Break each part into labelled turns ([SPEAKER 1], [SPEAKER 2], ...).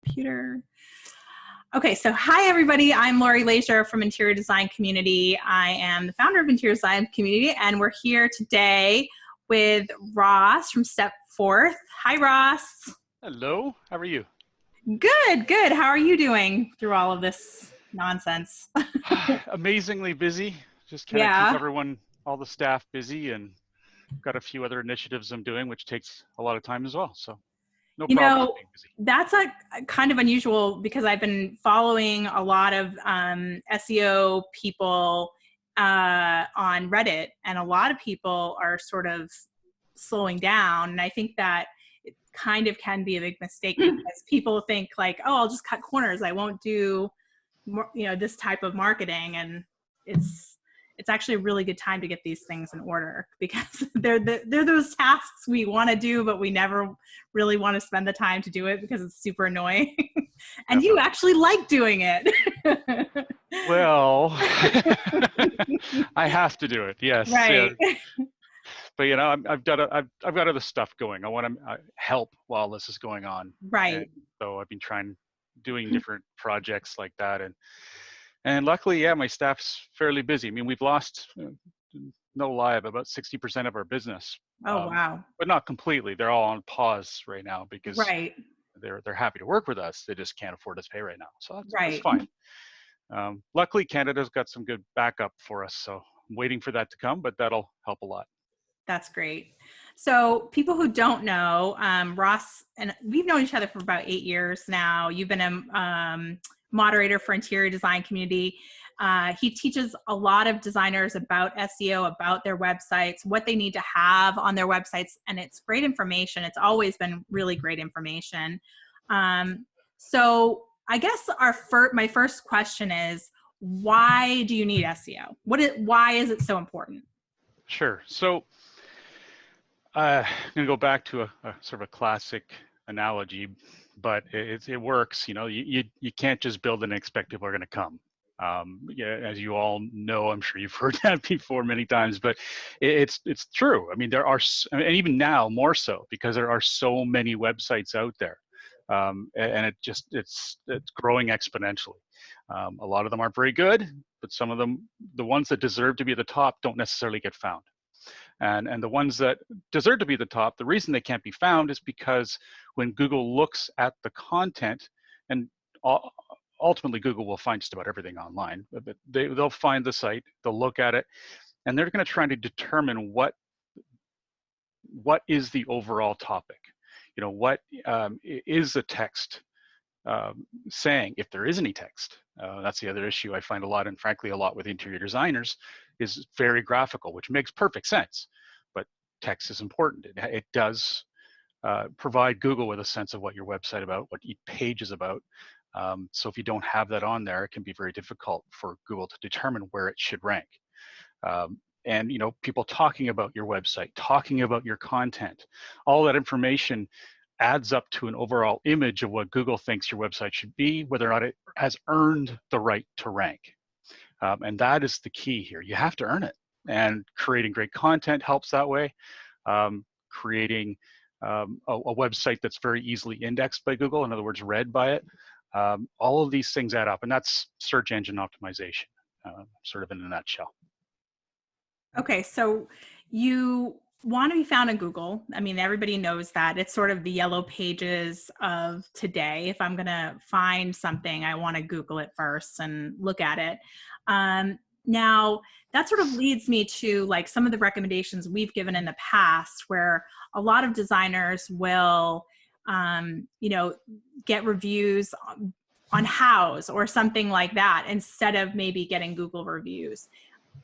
[SPEAKER 1] computer. Okay, so hi everybody. I'm Lori Leisure from Interior Design Community. I am the founder of Interior Design Community, and we're here today with Ross from Step Forth. Hi, Ross.
[SPEAKER 2] Hello, how are you?
[SPEAKER 1] Good, good. How are you doing through all of this nonsense?
[SPEAKER 2] Amazingly busy. Just kind of keep
[SPEAKER 1] Yeah.
[SPEAKER 2] everyone, all the staff busy, and got a few other initiatives I'm doing, which takes a lot of time as well. So no
[SPEAKER 1] You
[SPEAKER 2] problem with
[SPEAKER 1] know,
[SPEAKER 2] being busy.
[SPEAKER 1] that's a kind of unusual because I've been following a lot of SEO people on Reddit, and a lot of people are sort of slowing down. And I think that it kind of can be a big mistake because people think like, oh, I'll just cut corners. I won't do more, this type of marketing. And it's actually a really good time to get these things in order because they're those tasks we want to do, but we never really want to spend the time to do it because it's super annoying. And you actually like doing it.
[SPEAKER 2] Well, I have to do it. Yes.
[SPEAKER 1] Right.
[SPEAKER 2] Yeah. But I've got other stuff going. I want to help while this is going on. And
[SPEAKER 1] Right.
[SPEAKER 2] so I've been doing different projects like that, and luckily, yeah, my staff's fairly busy. I mean, we've lost, no lie, about 60% of our business.
[SPEAKER 1] Oh, wow.
[SPEAKER 2] But not completely. They're all on pause right now because
[SPEAKER 1] Right.
[SPEAKER 2] they're happy to work with us. They just can't afford us to pay right now. So that's
[SPEAKER 1] Right.
[SPEAKER 2] fine. Luckily, Canada's got some good backup for us. So I'm waiting for that to come, but that'll help a lot.
[SPEAKER 1] That's great. So people who don't know, Ross and we've known each other for about 8 years now. You've been a moderator for Interior Design Community. He teaches a lot of designers about SEO, about their websites, what they need to have on their websites, and it's great information. It's always been really great information. So I guess my first question is, why do you need SEO? Why is it so important?
[SPEAKER 2] Sure. So I'm going to go back to a sort of a classic analogy, but it works. You can't just build and expect people are going to come. Yeah, as you all know, I'm sure you've heard that before many times, but it's true. I mean, and even now more so because there are so many websites out there, and it's growing exponentially. A lot of them aren't very good, but some of them, the ones that deserve to be at the top, don't necessarily get found. And the ones that deserve to be at the top, the reason they can't be found is because when Google looks at the content, and ultimately Google will find just about everything online, but they'll find the site, they'll look at it, and they're going to try to determine what is the overall topic. What is the text saying, if there is any text. That's the other issue I find a lot, and frankly a lot with interior designers, is very graphical, which makes perfect sense, but text is important. It does provide Google with a sense of what your website about, what each page is about. So if you don't have that on there, it can be very difficult for Google to determine where it should rank. And people talking about your website, talking about your content, all that information adds up to an overall image of what Google thinks your website should be, whether or not it has earned the right to rank. And that is the key here. You have to earn it. And creating great content helps that way. Creating a website that's very easily indexed by Google, in other words, read by it. All of these things add up, and that's search engine optimization, sort of in a nutshell.
[SPEAKER 1] Okay, so you want to be found in Google. I mean, everybody knows that. It's sort of the yellow pages of today. If I'm going to find something, I want to Google it first and look at it. Now, that sort of leads me to like some of the recommendations we've given in the past, where a lot of designers will, get reviews on Houzz or something like that instead of maybe getting Google reviews.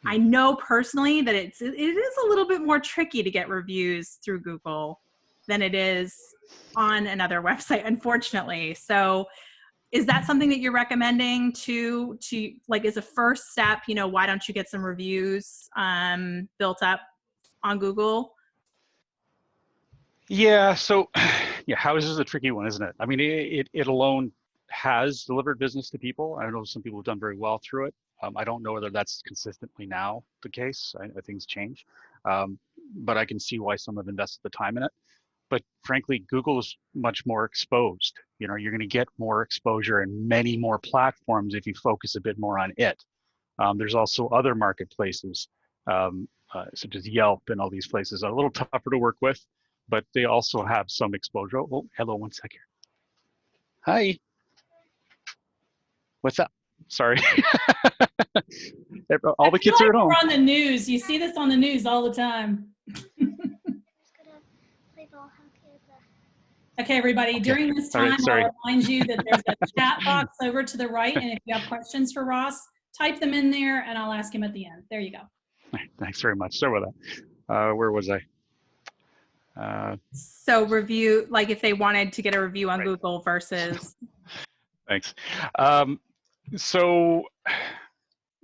[SPEAKER 1] I know personally that it is a little bit more tricky to get reviews through Google than it is on another website, unfortunately. So is that something that you're recommending to like as a first step, why don't you get some reviews built up on Google?
[SPEAKER 2] Yeah, so yeah, Houzz is a tricky one, isn't it? I mean, it alone has delivered business to people. I know some people have done very well through it. I don't know whether that's consistently now the case. I things change, but I can see why some have invested the time in it. but frankly, Google is much more exposed. You know, you're going to get more exposure in many more platforms if you focus a bit more on it. There's also other marketplaces, such as Yelp and all these places are a little tougher to work with, but they also have some exposure. Oh, hello, one second. Hi. What's up? Sorry. All the kids are at home.
[SPEAKER 3] We're on the news. You see this on the news all the time. Okay, everybody, during this time, I'll remind you that there's a chat box over to the right, and if you have questions for Ross, type them in there, and I'll ask him at the end. There you go.
[SPEAKER 2] Thanks very much. Sorry about that. Where was I?
[SPEAKER 1] So review, like if they wanted to get a review on Google versus.
[SPEAKER 2] Thanks. So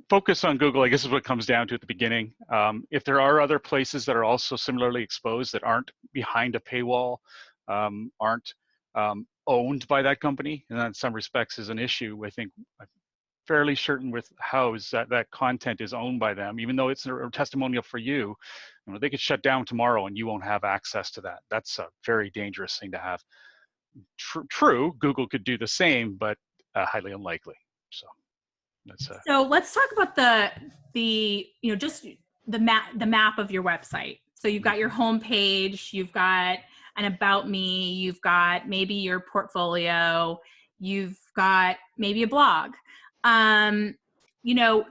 [SPEAKER 2] focus on Google, I guess, is what it comes down to at the beginning. If there are other places that are also similarly exposed that aren't behind a paywall, aren't owned by that company, and that in some respects is an issue, I think I'm fairly certain with House that content is owned by them, even though it's a testimonial for you. You know, they could shut down tomorrow and you won't have access to that. That's a very dangerous thing to have. True, Google could do the same, but highly unlikely. So that's
[SPEAKER 1] so let's talk about the you know, just the map of your website. So you've got your home page, you've got an about me, you've got maybe your portfolio, you've got maybe a blog. You know,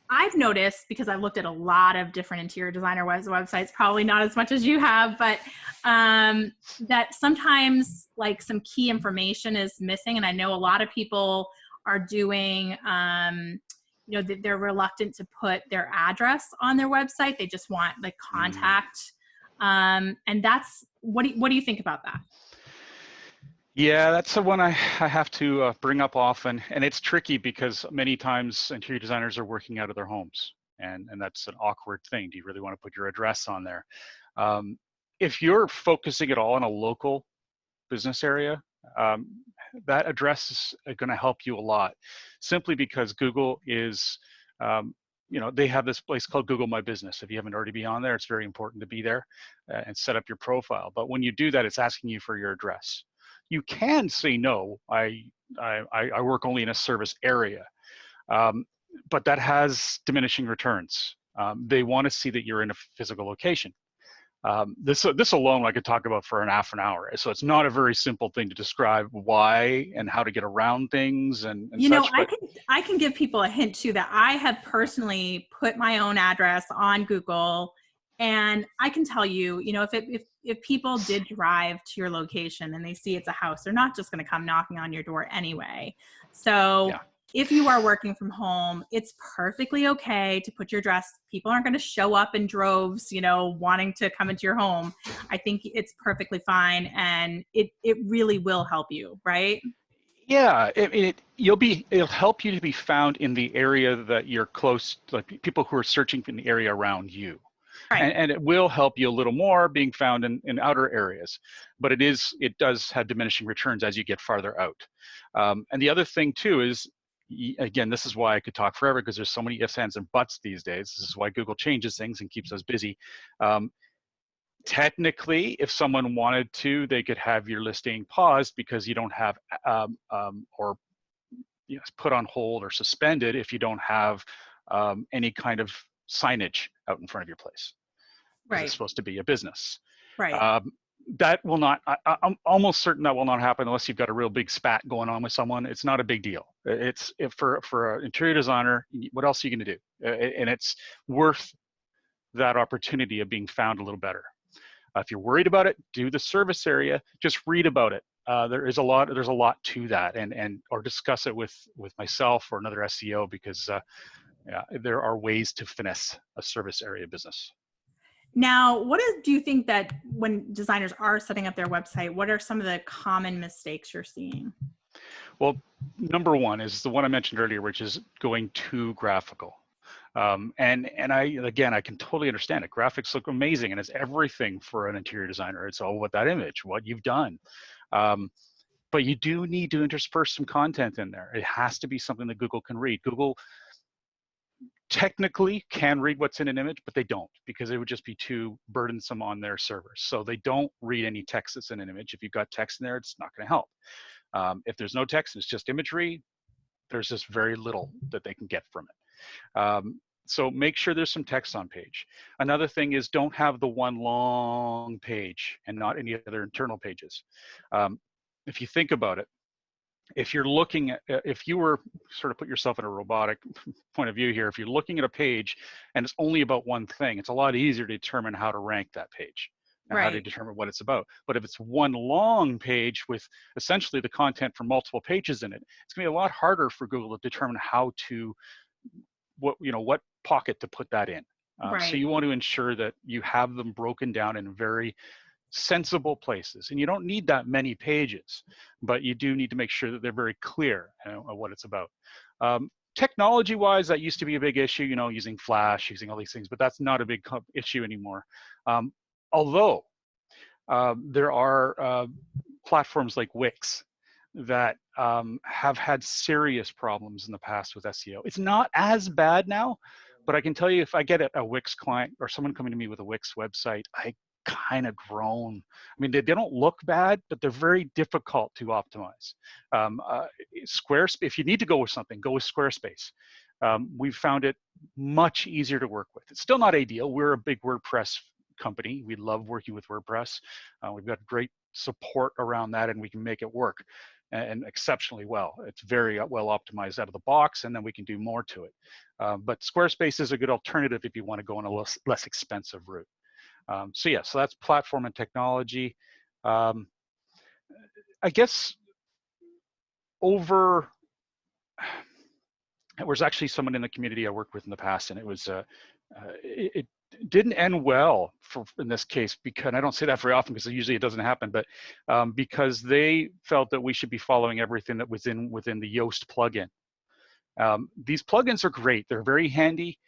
[SPEAKER 1] I've noticed, because I've looked at a lot of different interior designer websites, probably not as much as you have, but that sometimes like some key information is missing. And I know a lot of people are doing, you know, they're reluctant to put their address on their website. They just want like contact. And that's, what do you think about that?
[SPEAKER 2] Yeah, that's the one I have to bring up often, and it's tricky because many times interior designers are working out of their homes, and that's an awkward thing. Do you really want to put your address on there? If you're focusing at all on a local business area, that address is going to help you a lot, simply because Google is, you know, they have this place called Google My Business. If you haven't already been on there, it's very important to be there and set up your profile. But when you do that, it's asking you for your address. You can say no, I work only in a service area, but that has diminishing returns. They want to see that you're in a physical location. This alone I could talk about for half an hour. So it's not a very simple thing to describe why and how to get around things and
[SPEAKER 1] you know, I can give people a hint too, that I have personally put my own address on Google, and I can tell you, you know, if people did drive to your location and they see it's a house, they're not just going to come knocking on your door anyway. So yeah. If you are working from home, it's perfectly okay to put your address. People aren't going to show up in droves, you know, wanting to come into your home. I think it's perfectly fine, and it really will help you, right?
[SPEAKER 2] Yeah, it'll help you to be found in the area that you're close, like people who are searching in the area around you. Right. And it will help you a little more being found in outer areas, but it does have diminishing returns as you get farther out. And the other thing too is, again, this is why I could talk forever, because there's so many ifs, ands, and buts these days. This is why Google changes things and keeps us busy. Technically, if someone wanted to, they could have your listing paused because you don't have, or you know, put on hold or suspended if you don't have any kind of signage out in front of your place. Right. It's supposed to be a business.
[SPEAKER 1] Right.
[SPEAKER 2] That will not, I'm almost certain that will not happen unless you've got a real big spat going on with someone. It's not a big deal. It's for an interior designer, what else are you going to do? And it's worth that opportunity of being found a little better. If you're worried about it, do the service area, just read about it. There's a lot to that, or discuss it with myself or another SEO, because yeah, there are ways to finesse a service area business.
[SPEAKER 1] Now, do you think that when designers are setting up their website, what are some of the common mistakes you're seeing?
[SPEAKER 2] Well, number one is the one I mentioned earlier, which is going too graphical. And I can totally understand it. Graphics look amazing, and it's everything for an interior designer. It's all about that image, what you've done. But you do need to intersperse some content in there. It has to be something that Google can read. Google technically can read what's in an image, but they don't, because it would just be too burdensome on their servers. So they don't read any text that's in an image. If you've got text in there, it's not going to help. If there's no text, it's just imagery, there's just very little that they can get from it. So make sure there's some text on page. Another thing is, don't have the one long page and not any other internal pages. If you think about it, if you're looking at, if you were sort of put yourself in a robotic point of view here, if you're looking at a page and it's only about one thing, it's a lot easier to determine how to rank that page and how to determine what it's about. But if it's one long page with essentially the content from multiple pages in it, it's gonna be a lot harder for Google to determine how to, what pocket to put that in. So you want to ensure that you have them broken down in very sensible places, and you don't need that many pages, but you do need to make sure that they're very clear on what it's about. Technology wise, that used to be a big issue, using Flash, using all these things, but that's not a big issue anymore. Although there are platforms like Wix that have had serious problems in the past with SEO. It's not as bad now, but I can tell you, if I get a Wix client or someone coming to me with a Wix website, I kind of groan. I mean, they don't look bad, but they're very difficult to optimize. Squarespace, if you need to go with something, go with Squarespace. We've found it much easier to work with. It's still not ideal. We're a big WordPress company. We love working with WordPress. We've got great support around that, and we can make it work and exceptionally well. It's very well optimized out of the box, and then we can do more to it. But Squarespace is a good alternative if you want to go on a less expensive route. So that's platform and technology. I guess there was actually someone in the community I worked with in the past, and it was it didn't end well in this case, because, and I don't say that very often because usually it doesn't happen, but because they felt that we should be following everything that was within the Yoast plugin. These plugins are great; they're very handy,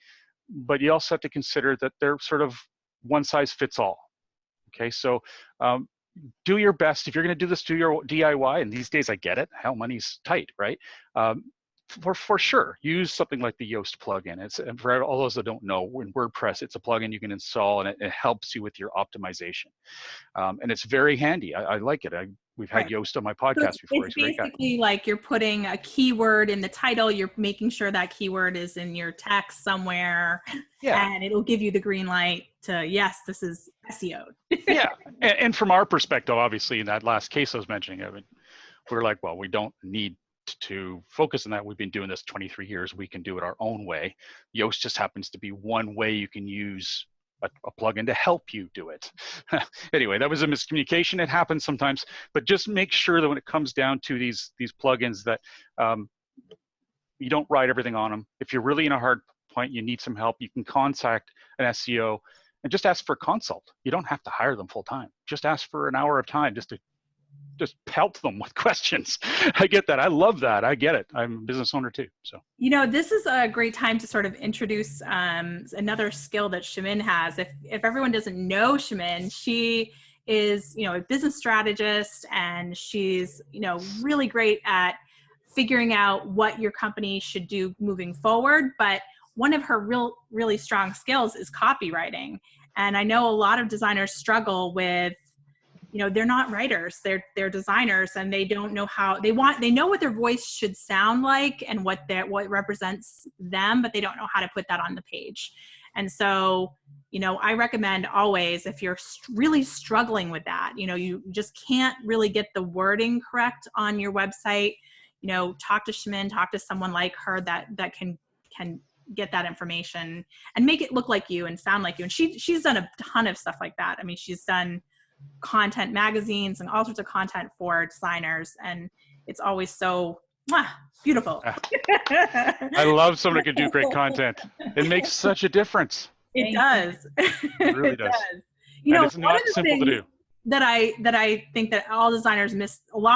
[SPEAKER 2] but you also have to consider that they're sort of one size fits all. Okay, so do your best. If you're going to do this, do your DIY. And these days, I get it. Hell, money's tight, right? For sure, use something like the Yoast plugin. And for all those that don't know, in WordPress, it's a plugin you can install, and it helps you with your optimization. And it's very handy. I like it. We've had Yoast on my podcast before.
[SPEAKER 1] It's basically like you're putting a keyword in the title. You're making sure that keyword is in your text somewhere, and it'll give you the green light to, yes, this is SEO.
[SPEAKER 2] Yeah, and from our perspective, obviously, in that last case I was mentioning, we're like, well, we don't need to focus on that. We've been doing this 23 years. We can do it our own way. Yoast just happens to be one way you can use a plugin to help you do it. Anyway, that was a miscommunication. It happens sometimes, but just make sure that when it comes down to these plugins that you don't write everything on them. If you're really in a hard point, you need some help, you can contact an SEO and just ask for a consult. You don't have to hire them full time. Just ask for an hour of time just to pelt them with questions. I get that. I love that. I get it. I'm a business owner too. So,
[SPEAKER 1] this is a great time to sort of introduce another skill that Shimin has. If everyone doesn't know Shimin, she is, a business strategist, and she's, really great at figuring out what your company should do moving forward. But one of her really strong skills is copywriting. And I know a lot of designers struggle with, they're not writers, they're designers, and they don't know how they know what their voice should sound like and what represents them, but they don't know how to put that on the page. And so, I recommend always, if you're really struggling with that, you just can't really get the wording correct on your website, talk to Shimin, talk to someone like her that can get that information and make it look like you and sound like you. And she's done a ton of stuff like that. I mean, she's done content magazines and all sorts of content for designers, and it's always so beautiful.
[SPEAKER 2] I love someone who can do great content. It makes such a difference.
[SPEAKER 1] It does.
[SPEAKER 2] It really does.
[SPEAKER 1] And
[SPEAKER 2] it's not simple to do.
[SPEAKER 1] That I think that a lot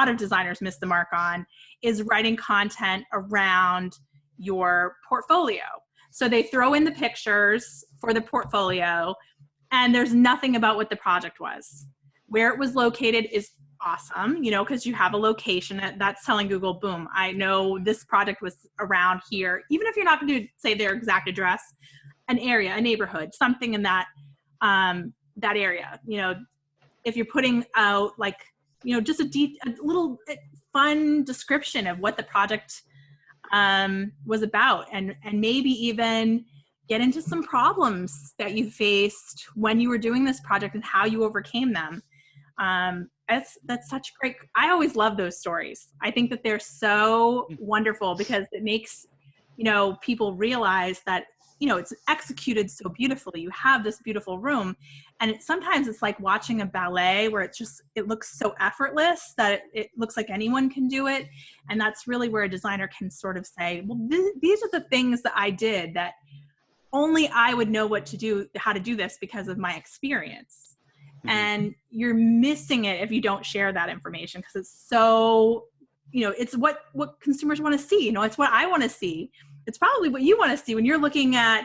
[SPEAKER 1] of designers miss the mark on is writing content around your portfolio. So they throw in the pictures for the portfolio, and there's nothing about what the project was. Where it was located is awesome, because you have a location that's telling Google, boom, I know this project was around here. Even if you're not going to say their exact address, an area, a neighborhood, something in that that area. If you're putting out like, just a little fun description of what the project was about, and maybe even get into some problems that you faced when you were doing this project and how you overcame them. That's such great. I always love those stories. I think that they're so wonderful because it makes, people realize that, it's executed so beautifully. You have this beautiful room, and sometimes it's like watching a ballet where it looks so effortless that it looks like anyone can do it. And that's really where a designer can sort of say, well, these are the things that I did that only I would know how to do this because of my experience. And you're missing it if you don't share that information, because it's so, it's what consumers want to see. It's what I want to see. It's probably what you want to see when you're looking at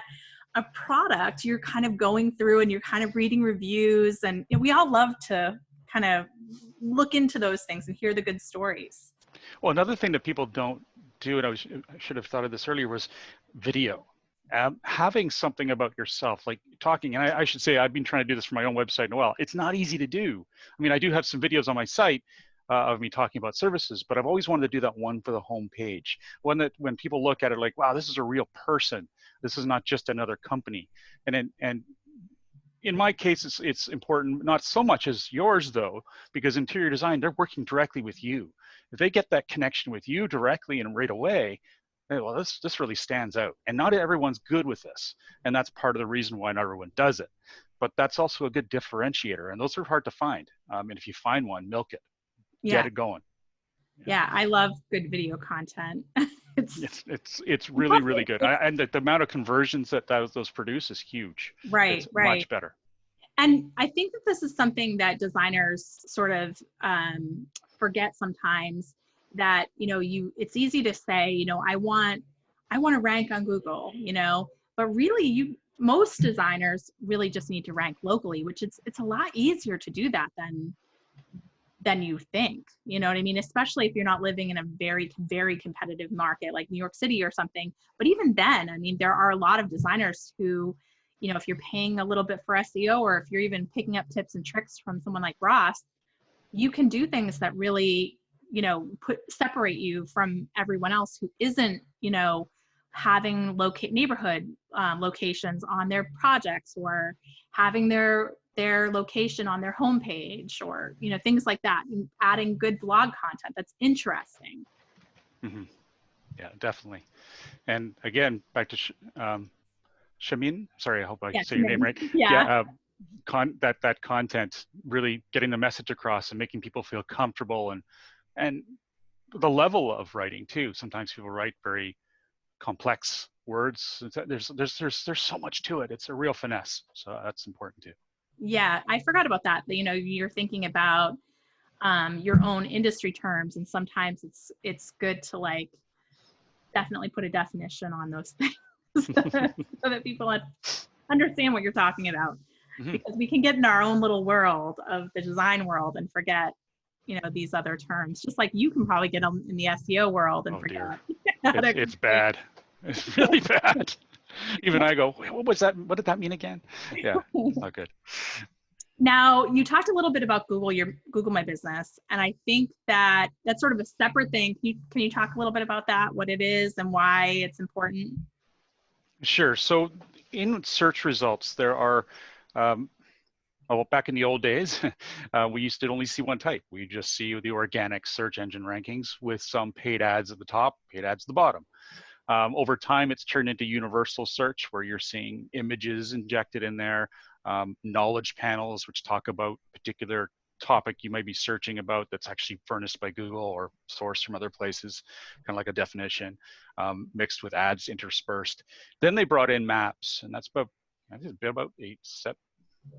[SPEAKER 1] a product. You're kind of going through and you're kind of reading reviews, and we all love to kind of look into those things and hear the good stories.
[SPEAKER 2] Well, another thing that people don't do, and I should have thought of this earlier, was video. Having something about yourself, like talking, and I should say I've been trying to do this for my own website. Well, it's not easy to do. I mean, I do have some videos on my site of me talking about services, but I've always wanted to do that one for the home page. One that when people look at it like, wow, this is a real person. This is not just another company. And in my case, it's important, not so much as yours though, because interior design, they're working directly with you. If they get that connection with you directly and right away, well, this really stands out. And not everyone's good with this. And that's part of the reason why not everyone does it. But that's also a good differentiator. And those are hard to find. And if you find one, milk it.
[SPEAKER 1] Yeah.
[SPEAKER 2] Get it going.
[SPEAKER 1] Yeah, I love good video content.
[SPEAKER 2] It's really, really good. And the amount of conversions that those produce is huge.
[SPEAKER 1] Right,
[SPEAKER 2] it's
[SPEAKER 1] right.
[SPEAKER 2] Much better.
[SPEAKER 1] And I think that this is something that designers sort of forget sometimes, that, it's easy to say, I want to rank on Google, but really most designers really just need to rank locally, which it's a lot easier to do that than you think, you know what I mean? Especially if you're not living in a very, very competitive market like New York City or something. But even then, I mean, there are a lot of designers who, if you're paying a little bit for SEO, or if you're even picking up tips and tricks from someone like Ross, you can do things that really, separate you from everyone else who isn't, having neighborhood locations on their projects, or having their location on their homepage, or things like that, and adding good blog content that's interesting.
[SPEAKER 2] Mm-hmm. Yeah, definitely. And again, back to Shamin. Sorry, I hope I say your name right.
[SPEAKER 1] Yeah.
[SPEAKER 2] That content, really getting the message across and making people feel comfortable, and the level of writing too. Sometimes people write very complex words. There's so much to it. It's a real finesse. So that's important too.
[SPEAKER 1] Yeah, I forgot about that. You're thinking about your own industry terms, and sometimes it's good to like definitely put a definition on those things so that people understand what you're talking about. Mm-hmm. Because we can get in our own little world of the design world and forget, these other terms. Just like you can probably get them in the SEO world and forget.
[SPEAKER 2] It's bad. It's really bad. Even I go, wait, what was that? What did that mean again? Yeah, it's not good.
[SPEAKER 1] Now, you talked a little bit about Google My Business, and I think that's sort of a separate thing. Can you talk a little bit about that, what it is and why it's important?
[SPEAKER 2] Sure. So in search results, there are, back in the old days, we used to only see one type. We just see the organic search engine rankings with some paid ads at the top, paid ads at the bottom. Over time, it's turned into universal search, where you're seeing images injected in there, knowledge panels, which talk about a particular topic you might be searching about that's actually furnished by Google or sourced from other places, kind of like a definition, mixed with ads interspersed. Then they brought in maps, and that's about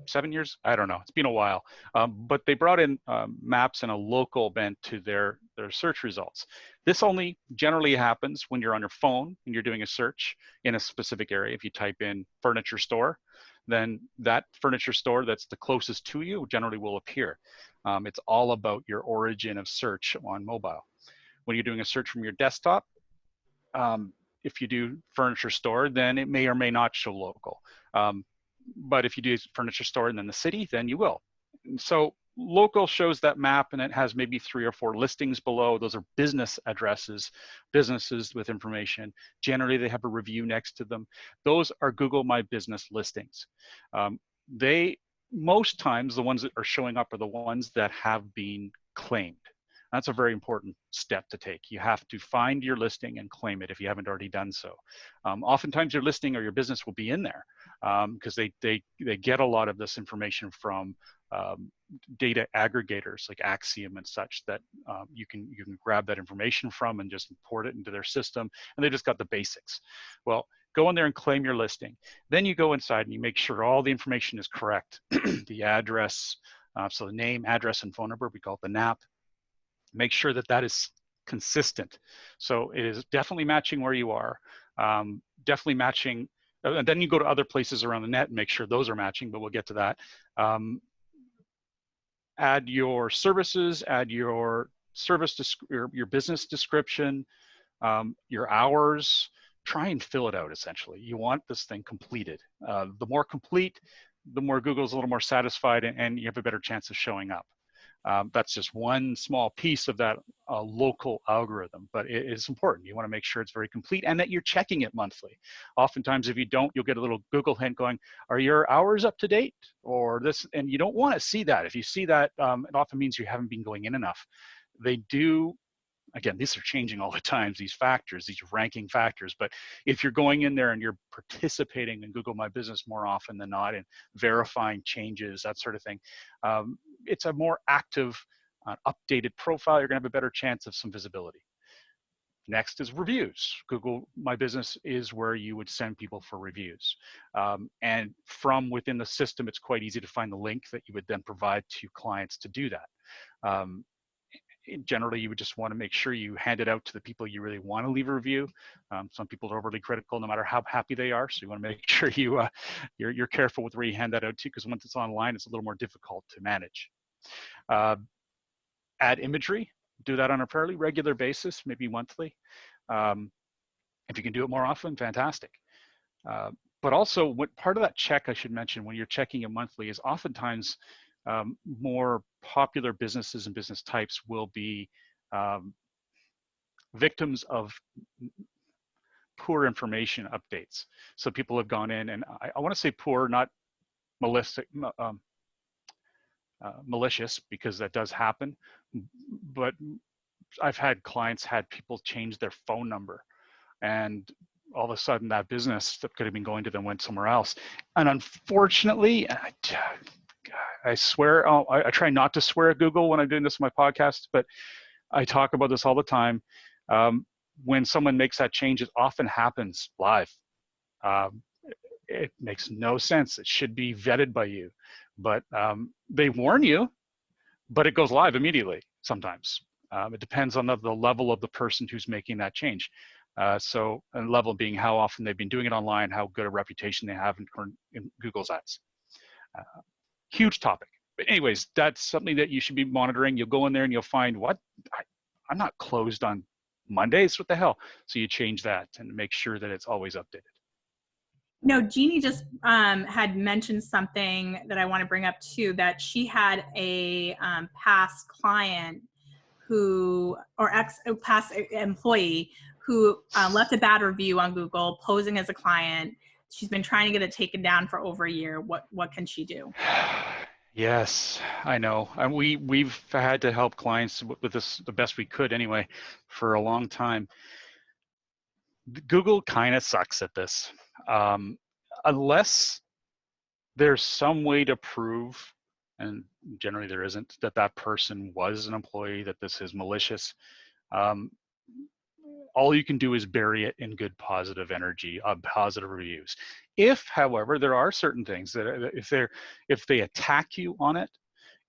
[SPEAKER 2] 7 years. I don't know. It's been a while. But they brought in maps and a local bent to their search results. This only generally happens when you're on your phone and you're doing a search in a specific area. If you type in furniture store, then that furniture store that's the closest to you generally will appear. It's all about your origin of search on mobile. When you're doing a search from your desktop, if you do furniture store, then it may or may not show local. But if you do furniture store and then the city, then you will. And so local shows that map, and it has maybe 3 or 4 listings below. Those are business addresses, businesses with information. Generally, they have a review next to them. Those are Google My Business listings. Most times, the ones that are showing up are the ones that have been claimed. That's a very important step to take. You have to find your listing and claim it if you haven't already done so. Oftentimes your listing or your business will be in there because they get a lot of this information from data aggregators like Axiom and such that you can grab that information from and just import it into their system, and they just got the basics. Well, go in there and claim your listing. Then you go inside and you make sure all the information is correct. The address, so the name, address, and phone number, we call it the NAP. Make sure that that is consistent. So it is definitely matching where you are, definitely matching. And then you go to other places around the net and make sure those are matching, but we'll get to that. Add your services, add your your business description, your hours. Try and fill it out, essentially. You want this thing completed. The more complete, the more Google's a little more satisfied, and you have a better chance of showing up. That's just one small piece of that local algorithm, but it is important. You want to make sure it's very complete and that you're checking it monthly. Oftentimes, if you don't, you'll get a little Google hint going, are your hours up to date or this? And you don't want to see that. If you see that, it often means you haven't been going in enough. They do. Again, these are changing all the time, these factors, these ranking factors. But if you're going in there and you're participating in Google My Business more often than not and verifying changes, that sort of thing, it's a more active, updated profile. You're going to have a better chance of some visibility. Next is reviews. Google My Business is where you would send people for reviews. And from within the system, it's quite easy to find the link that you would then provide to clients to do that. Generally, you would just want to make sure you hand it out to the people you really want to leave a review. Some people are overly critical no matter how happy they are, so you want to make sure you're careful with where you hand that out to, because once it's online, it's a little more difficult to manage. Add imagery. Do that on a fairly regular basis, maybe monthly. If you can do it more often, fantastic. But also, what part of that check I should mention when you're checking it monthly is oftentimes more popular businesses and business types will be victims of poor information updates. So people have gone in, and I want to say poor, not malicious, because that does happen. But I've had clients had people change their phone number, and all of a sudden that business that could have been going to them went somewhere else. And unfortunately, I swear, I try not to swear at Google when I'm doing this on my podcast, but I talk about this all the time. When someone makes that change, it often happens live. It makes no sense. It should be vetted by you, but they warn you, but it goes live immediately sometimes. It depends on the level of the person who's making that change. So, and level being how often they've been doing it online, how good a reputation they have in Google's ads. Huge topic. But anyways, that's something that you should be monitoring. You'll go in there and you'll find, what? I'm not closed on Mondays. What the hell? So you change that and make sure that it's always updated.
[SPEAKER 1] No, Jeannie just had mentioned something that I want to bring up too, that she had a past client who, or past employee who left a bad review on Google, posing as a client. She's been trying to get it taken down for over a year. What can she do?
[SPEAKER 2] Yes, I know. And we've had to help clients with this the best we could anyway for a long time. Google kind of sucks at this. Unless there's some way to prove, and generally there isn't, that that person was an employee, that this is malicious. All you can do is bury it in good positive energy, positive reviews. If, however, there are certain things that if they attack you on it,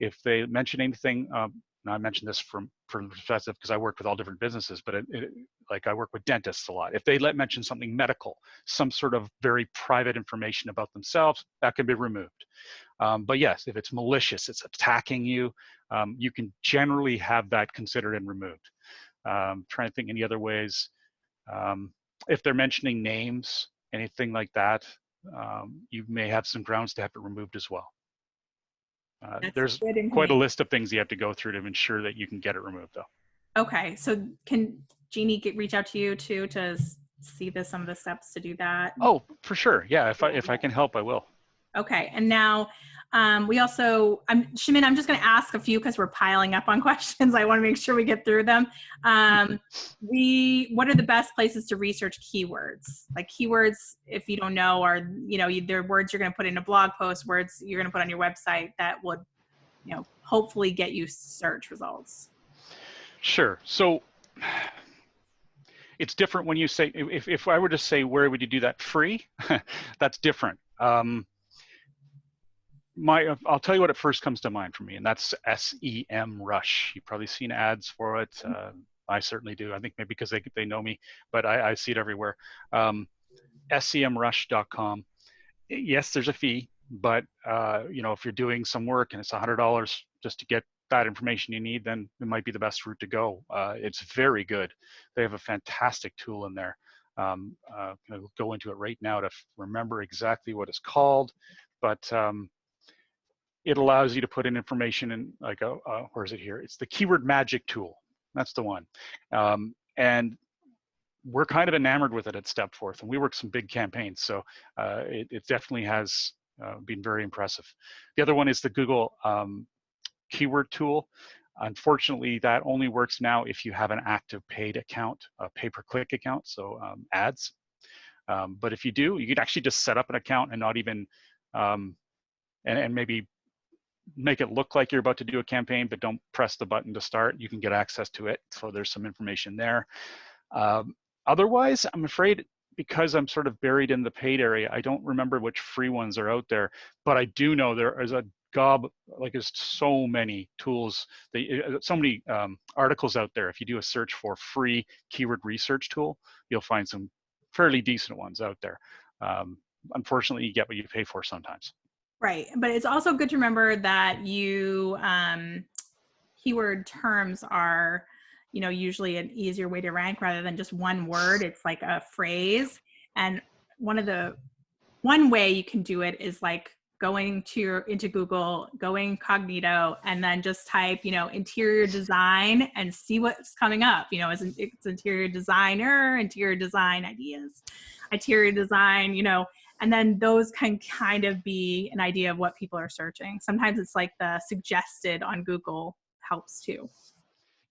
[SPEAKER 2] if they mention anything Now I mentioned this from perspective because I worked with all different businesses, but like I work with dentists a lot. If they mention something medical, some sort of very private information about themselves, that can be removed. But yes, if it's malicious, it's attacking you, you can generally have that considered and removed. Trying to think any other ways. If they're mentioning names, anything like that, you may have some grounds to have it removed as well. There's quite a list of things you have to go through to ensure that you can get it removed, though.
[SPEAKER 1] Okay, so can Jeannie reach out to you too to see some of the steps to do that?
[SPEAKER 2] Oh, for sure. Yeah, if I can help, I will.
[SPEAKER 1] Okay, and now we also, Shimin, I'm just going to ask a few because we're piling up on questions. I want to make sure we get through them. What are the best places to research keywords? Like keywords, if you don't know, are, they're words you're going to put in a blog post, words you're going to put on your website that would, hopefully get you search results.
[SPEAKER 2] Sure. So it's different when you say, if I were to say, where would you do that? Free? That's different. I'll tell you what it first comes to mind for me, and that's SEMrush. You've probably seen ads for it. I certainly do. I think maybe because they know me, but I see it everywhere. SEMrush.com. Yes, there's a fee, but if you're doing some work and it's $100 just to get that information you need, then it might be the best route to go. It's very good. They have a fantastic tool in there. I'm going to go into it right now to remember exactly what it's called, but it allows you to put in information in like where is it here? It's the Keyword Magic tool. That's the one. And we're kind of enamored with it at Stepforth, and we work some big campaigns. So it definitely has been very impressive. The other one is the Google keyword tool. Unfortunately, that only works now if you have an active paid account, a pay-per-click account, so ads. But if you do, you could actually just set up an account and not even, and maybe make it look like you're about to do a campaign, but don't press the button to start. You can get access to it. So there's some information there. Otherwise, I'm afraid because I'm sort of buried in the paid area, I don't remember which free ones are out there, but I do know there is a gob, like there's so many tools, so many articles out there. If you do a search for free keyword research tool, you'll find some fairly decent ones out there. Unfortunately, you get what you pay for sometimes.
[SPEAKER 1] Right, but it's also good to remember that keyword terms are, usually an easier way to rank rather than just one word. It's like a phrase, and one way you can do it is like going into Google, go incognito, and then just type, interior design and see what's coming up. It's interior designer, interior design ideas, interior design, and then those can kind of be an idea of what people are searching. Sometimes it's like the suggested on Google helps too.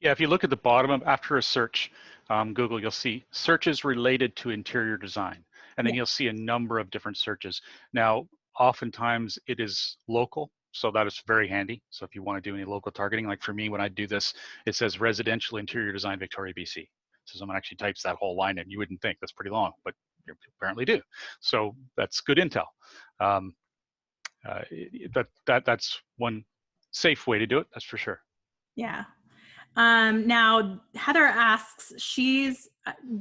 [SPEAKER 2] Yeah, if you look at the bottom of after a search, Google, you'll see searches related to interior design. And then you'll see a number of different searches. Now, oftentimes it is local, so that is very handy. So if you want to do any local targeting, like for me, when I do this, it says residential interior design, Victoria, BC. So someone actually types that whole line in. You wouldn't think that's pretty long, but you apparently do. So that's good intel. That's one safe way to do it, that's for sure.
[SPEAKER 1] Yeah. Now, Heather asks, she's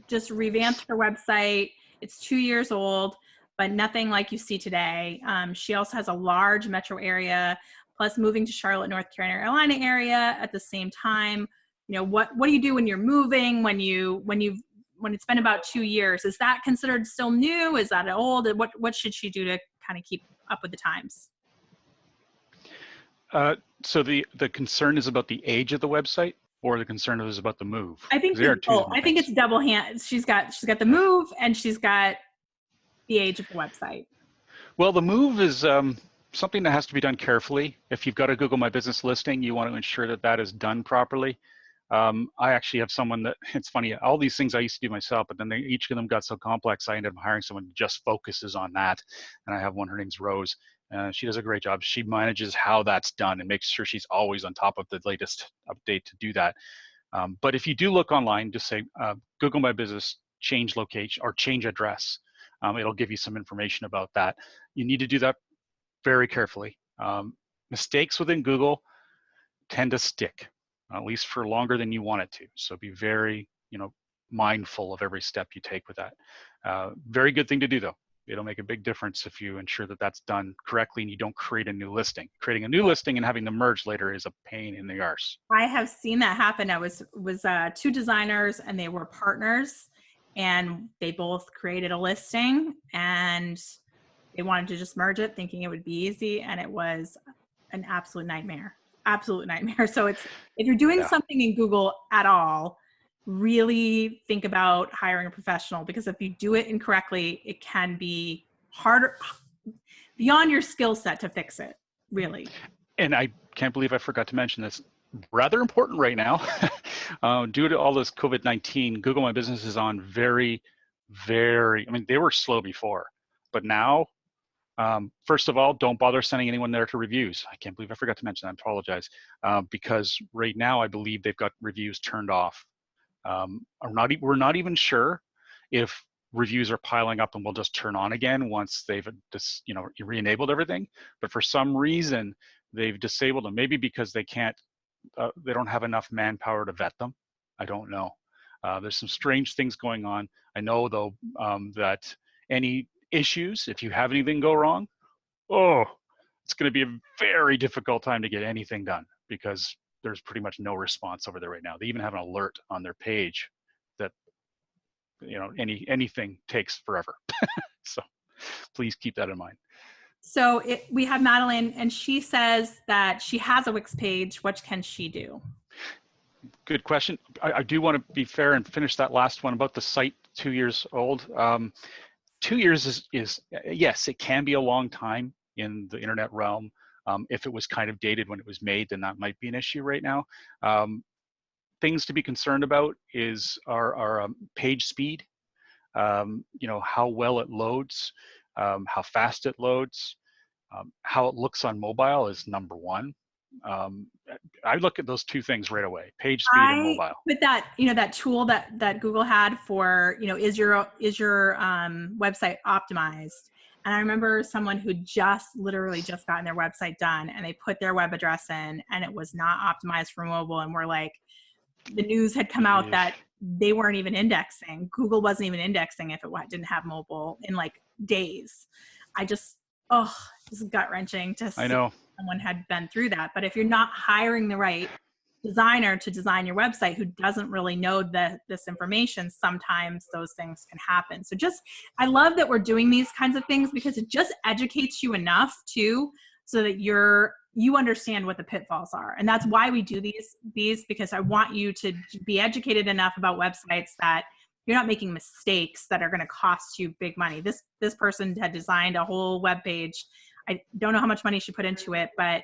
[SPEAKER 1] just revamped her website. It's 2 years old, but nothing like you see today. She also has a large metro area, plus moving to Charlotte, North Carolina area at the same time. What do you do when you're moving, when it's been about 2 years? Is that considered still new? Is that old? What should she do to kind of keep up with the times?
[SPEAKER 2] So the concern is about the age of the website, or the concern is about the move?
[SPEAKER 1] I think it's double hand. She's got the move and she's got the age of the website.
[SPEAKER 2] Well, the move is something that has to be done carefully. If you've got a Google My Business listing, you want to ensure that that is done properly. I actually have someone that, it's funny, all these things I used to do myself, but then each of them got so complex, I ended up hiring someone who just focuses on that. And I have one, her name's Rose. She does a great job. She manages how that's done and makes sure she's always on top of the latest update to do that. But if you do look online, just say Google My Business, change location or change address. It'll give you some information about that. You need to do that very carefully. Mistakes within Google tend to stick. at least for longer than you want it to. So be very, mindful of every step you take with that. Very good thing to do though. It'll make a big difference if you ensure that that's done correctly and you don't create a new listing. Creating a new listing and having them merge later is a pain in the arse.
[SPEAKER 1] I have seen that happen. I was two designers and they were partners, and they both created a listing and they wanted to just merge it thinking it would be easy, and it was an absolute nightmare. So if you're doing something in Google at all, really think about hiring a professional, because if you do it incorrectly, it can be harder, beyond your skill set to fix it, really.
[SPEAKER 2] And I can't believe I forgot to mention this. Rather important right now, due to all this COVID-19, Google My Business is on very, I mean, they were slow before, but now, first of all, don't bother sending anyone there to reviews. I can't believe I forgot to mention that. I apologize. Because right now, I believe they've got reviews turned off. We're not even sure if reviews are piling up and will just turn on again once they've just, re-enabled everything. But for some reason, they've disabled them. Maybe because they can't, they don't have enough manpower to vet them. I don't know. There's some strange things going on. I know though that any issues, if you have anything go wrong, it's going to be a very difficult time to get anything done, because there's pretty much no response over there right now. They even have an alert on their page that, anything takes forever. So please keep that in mind.
[SPEAKER 1] So we have Madeline, and she says that she has a Wix page. What can she do?
[SPEAKER 2] Good question. I do want to be fair and finish that last one about the site 2 years old. 2 years is yes, it can be a long time in the internet realm. If it was kind of dated when it was made, then that might be an issue right now. Things to be concerned about is our page speed, how well it loads, how fast it loads, how it looks on mobile is number one. I look at those two things right away: page speed and mobile.
[SPEAKER 1] With that, that tool that Google had for, is your website optimized? And I remember someone who literally just gotten their website done, and they put their web address in, and it was not optimized for mobile. And we're like, the news had come out that they weren't even indexing. Google wasn't even indexing if it didn't have mobile in like days. This is gut wrenching to see. I know someone had been through that. But if you're not hiring the right designer to design your website who doesn't really know this information, sometimes those things can happen. So I love that we're doing these kinds of things, because it just educates you enough too, so that you understand what the pitfalls are. And that's why we do these, because I want you to be educated enough about websites that you're not making mistakes that are going to cost you big money. This person had designed a whole web page. I don't know how much money she put into it, but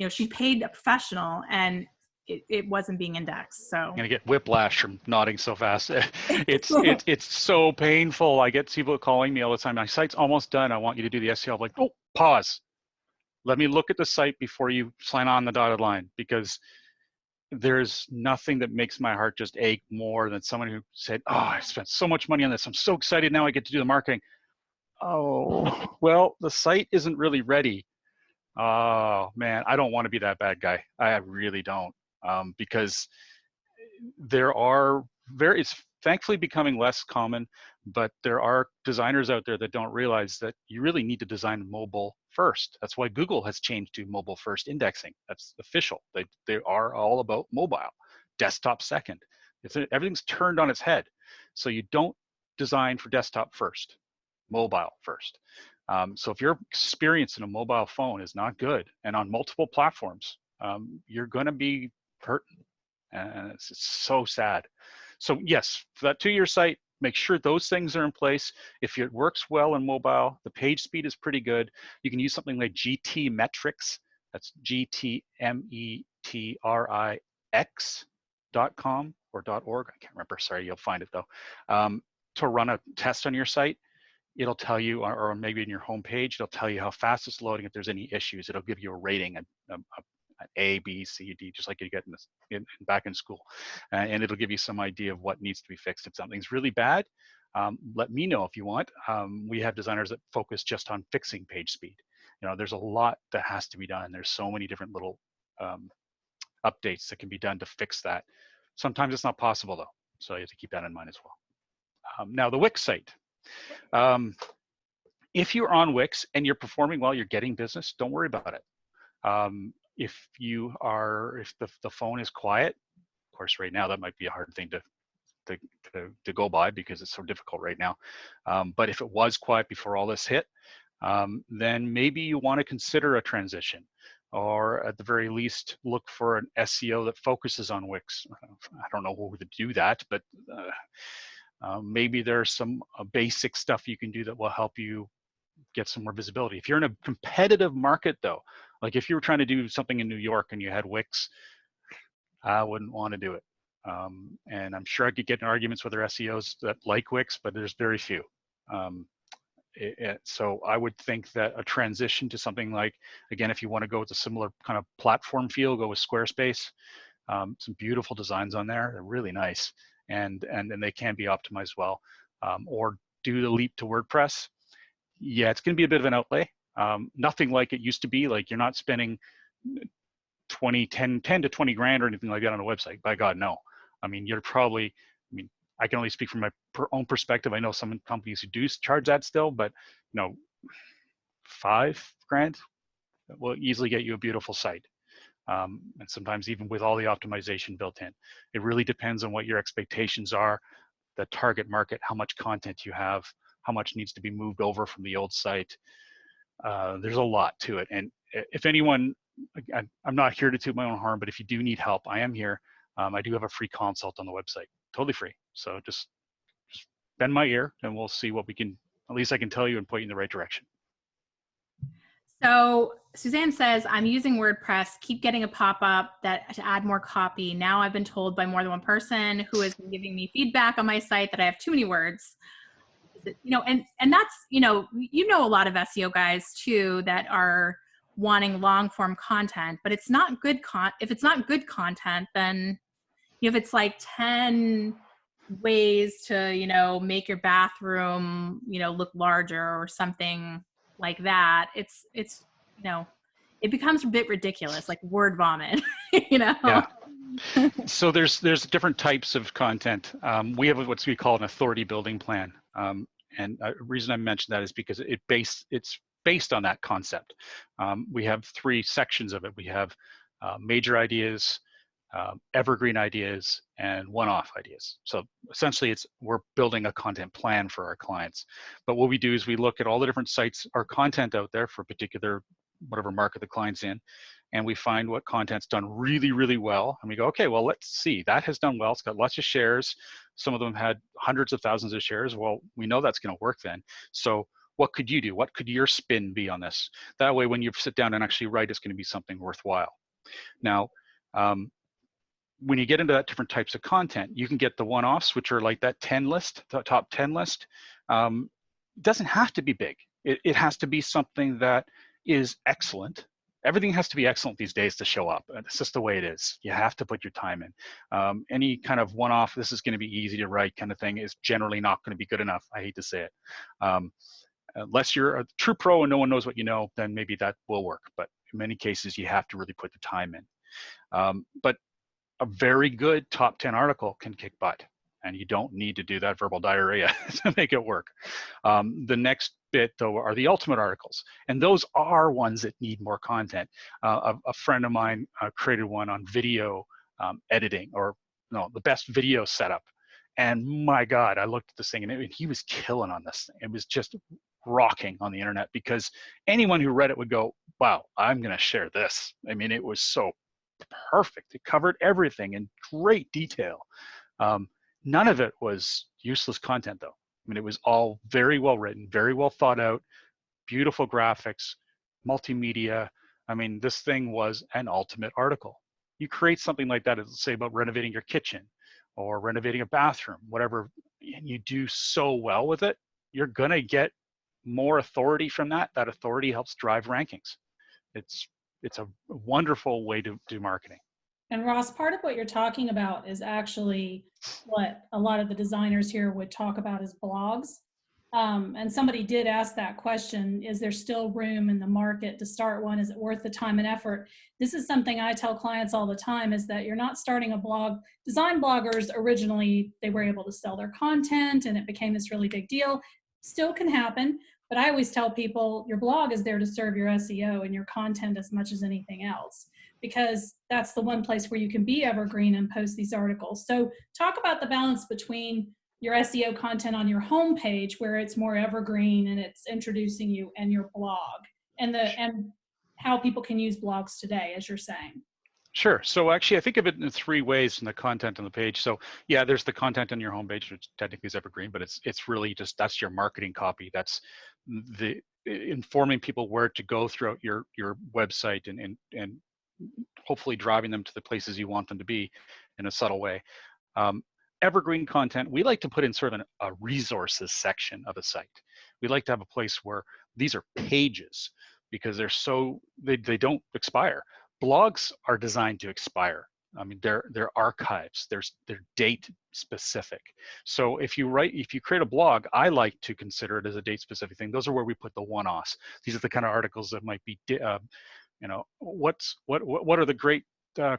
[SPEAKER 1] she paid a professional, and it wasn't being indexed. So I'm
[SPEAKER 2] gonna get whiplash from nodding so fast. It's so painful. I get people calling me all the time. My site's almost done. I want you to do the SEO. I'm like, pause. Let me look at the site before you sign on the dotted line, because there's nothing that makes my heart just ache more than someone who said, I spent so much money on this. I'm so excited now I get to do the marketing. Oh, well, the site isn't really ready. Oh man, I don't want to be that bad guy. I really don't, because it's thankfully becoming less common, but there are designers out there that don't realize that you really need to design mobile first. That's why Google has changed to mobile first indexing. That's official. They are all about mobile, desktop second. Everything's turned on its head. So you don't design for desktop first, mobile first. So if your experience in a mobile phone is not good and on multiple platforms, you're going to be hurting. And it's so sad. So yes, for that 2-year site, make sure those things are in place. If it works well in mobile, the page speed is pretty good. You can use something like GT Metrics. That's GTMetrix.com or .org. I can't remember. Sorry, you'll find it though. To run a test on your site, it'll tell you, or maybe in your homepage, it'll tell you how fast it's loading. If there's any issues, it'll give you a rating, an A, B, C, D, just like you get back in school. And it'll give you some idea of what needs to be fixed. If something's really bad, let me know if you want. We have designers that focus just on fixing page speed. There's a lot that has to be done. There's so many different little updates that can be done to fix that. Sometimes it's not possible though, so you have to keep that in mind as well. Now the Wix site. If you're on Wix and you're performing well, you're getting business, don't worry about it. If the phone is quiet, of course, right now that might be a hard thing to go by because it's so difficult right now. But if it was quiet before all this hit, then maybe you want to consider a transition, or at the very least, look for an SEO that focuses on Wix. I don't know who would do that, but maybe there's some basic stuff you can do that will help you get some more visibility. If you're in a competitive market though, like if you were trying to do something in New York and you had Wix, I wouldn't want to do it. And I'm sure I could get in arguments with their SEOs that like Wix, but there's very few. So I would think that a transition to something like, again, if you want to go with a similar kind of platform feel, go with Squarespace. Some beautiful designs on there. They're really nice, and they can be optimized well. Or do the leap to WordPress. Yeah, it's going to be a bit of an outlay. Nothing like it used to be. Like you're not spending 10 to 20 grand or anything like that on a website. By God, no. I mean, you're probably, I can only speak from my own perspective. I know some companies who do charge that still, but 5 grand will easily get you a beautiful site. And sometimes even with all the optimization built in. It really depends on what your expectations are, the target market, how much content you have, how much needs to be moved over from the old site. There's a lot to it. And if anyone, I'm not here to toot my own horn, but if you do need help, I am here. I do have a free consult on the website, totally free. So just bend my ear and we'll see what we can, at least I can tell you and point you in the right direction.
[SPEAKER 1] So Suzanne says, I'm using WordPress, keep getting a pop-up that to add more copy. Now I've been told by more than one person who has been giving me feedback on my site that I have too many words. And that's, a lot of SEO guys too that are wanting long form content, but it's not good if it's not good content, then if it's like 10 ways to, make your bathroom, look larger or something like that, it becomes a bit ridiculous, like word vomit,
[SPEAKER 2] Yeah. So there's different types of content. We have what we call an authority building plan. And the reason I mentioned that is because it's based on that concept. We have 3 sections of it. We have major ideas, evergreen ideas, and one-off ideas. So essentially we're building a content plan for our clients. But what we do is we look at all the different sites or content out there for a particular, whatever market the client's in, and we find what content's done really, really well. And we go, okay, well, let's see, that has done well. It's got lots of shares. Some of them had hundreds of thousands of shares. Well, we know that's going to work then. So what could you do? What could your spin be on this? That way, when you sit down and actually write, it's going to be something worthwhile. Now, when you get into that different types of content, you can get the one-offs, which are like that 10 list, the top 10 list. It doesn't have to be big. It has to be something that is excellent. Everything has to be excellent these days to show up. It's just the way it is. You have to put your time in. Any kind of one-off, this is going to be easy to write kind of thing is generally not going to be good enough. I hate to say it. Unless you're a true pro and no one knows what you know, then maybe that will work. But in many cases, you have to really put the time in. But a very good top 10 article can kick butt. And you don't need to do that verbal diarrhea to make it work. The next bit, though, are the ultimate articles. And those are ones that need more content. A friend of mine created one on video editing, or no, the best video setup. And my God, I looked at this thing and he was killing on this thing. It was just rocking on the internet because anyone who read it would go, wow, I'm going to share this. I mean, it was so perfect. It covered everything in great detail. None of it was useless content, though. I mean, it was all very well written, very well thought out, beautiful graphics, multimedia. I mean, this thing was an ultimate article. You create something like that, let's say about renovating your kitchen or renovating a bathroom, whatever, and you do so well with it, you're going to get more authority from that. That authority helps drive rankings. It's a wonderful way to do marketing.
[SPEAKER 3] And Ross, part of what you're talking about is actually what a lot of the designers here would talk about as blogs. And somebody did ask that question, is there still room in the market to start one? Is it worth the time and effort? This is something I tell clients all the time, is that you're not starting a blog. Design bloggers originally, they were able to sell their content and it became this really big deal. Still can happen, but I always tell people your blog is there to serve your SEO and your content as much as anything else, because that's the one place where you can be evergreen and post these articles. So talk about the balance between your SEO content on your homepage, where it's more evergreen and it's introducing you, and your blog, and how people can use blogs today, as you're saying.
[SPEAKER 2] Sure. So actually, I think of it in 3 ways in the content on the page. So yeah, there's the content on your homepage, which technically is evergreen, but it's really just, that's your marketing copy. That's the informing people where to go throughout your website, and hopefully driving them to the places you want them to be in a subtle way. Evergreen content, we like to put in sort of a resources section of a site. We like to have a place where these are pages, because they're they don't expire. Blogs are designed to expire. I mean, they're archives. They're date specific. So if you create a blog, I like to consider it as a date specific thing. Those are where we put the one-offs. These are the kind of articles that might be, you know, what are the great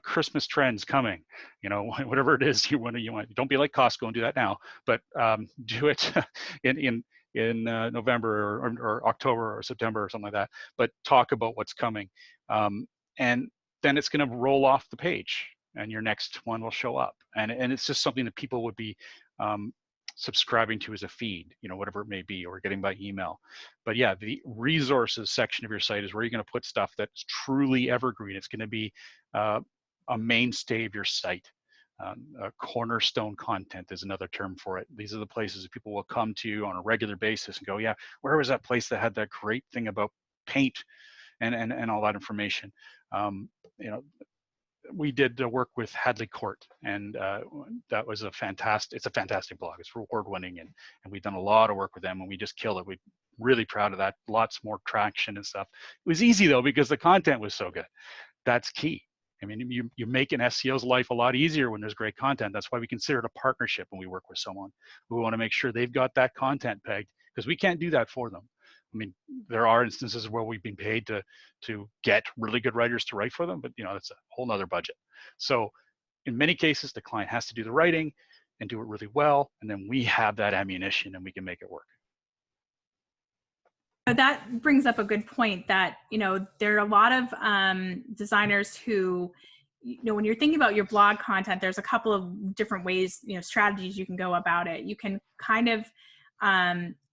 [SPEAKER 2] Christmas trends coming, you know, whatever it is you want. Don't be like Costco and do that now, but do it in November or October or September or something like that. But talk about what's coming, and then it's going to roll off the page, and your next one will show up, and it's just something that people would be subscribing to as a feed, you know, whatever it may be, or getting by email. But yeah, the resources section of your site is where you're going to put stuff that's truly evergreen. It's going to be a mainstay of your site. Cornerstone content is another term for it. These are the places that people will come to on a regular basis and go, yeah, where was that place that had that great thing about paint and all that information? You know, we did work with Hadley Court, and that was it's a fantastic blog. It's award-winning, and we've done a lot of work with them, and we just killed it. We're really proud of that. Lots more traction and stuff. It was easy though, because the content was so good. That's key. I mean, you make an SEO's life a lot easier when there's great content. That's why we consider it a partnership when we work with someone. We want to make sure they've got that content pegged, because we can't do that for them. I mean, there are instances where we've been paid to get really good writers to write for them, but you know, that's a whole nother budget. So in many cases, the client has to do the writing and do it really well, and then we have that ammunition and we can make it work.
[SPEAKER 1] That brings up a good point, that, you know, there are a lot of designers who, you know, when you're thinking about your blog content, there's a couple of different ways, you know, strategies you can go about it. You can kind of,